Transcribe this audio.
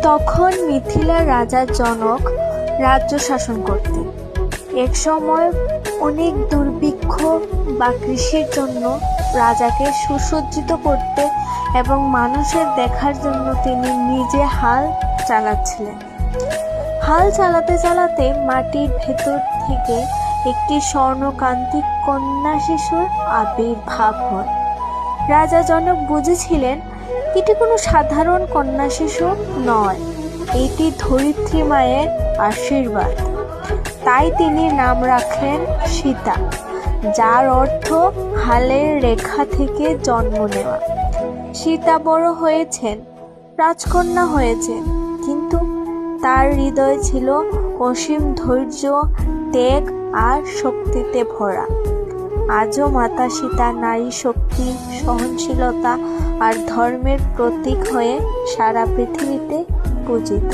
তখন মিথিলার রাজা জনক রাজ্য শাসন করতেন। এক সময় অনেক দুর্ভিক্ষ বা কৃষির জন্য রাজাকে সুসজ্জিত করতে এবং মানুষের দেখার জন্য তিনি নিজে হাল চালাচ্ছিলেন। হাল চালাতে চালাতে মাটির ভেতর থেকে একটি স্বর্ণকান্তি কন্যা শিশুর আবির্ভাব হয়। রাজা জনক বুঝেছিলেন এটি কোনো সাধারণ কন্যা শিশু নয়, এটি ধরিত্রী মায়ের আশীর্বাদ। তাই তিনি নাম রাখলেন সীতা, যার অর্থ হালের রেখা থেকে জন্ম নেওয়া। সীতা বড় হয়েছেন, রাজকন্যা হয়েছেন, কিন্তু তার হৃদয় ছিল অসীম ধৈর্য, ত্যাগ আর শক্তিতে ভরা। আজও মাতা সীতা নারী শক্তি, সহনশীলতা আর ধর্মের প্রতীক হয়ে সারা পৃথিবীতে পূজিত।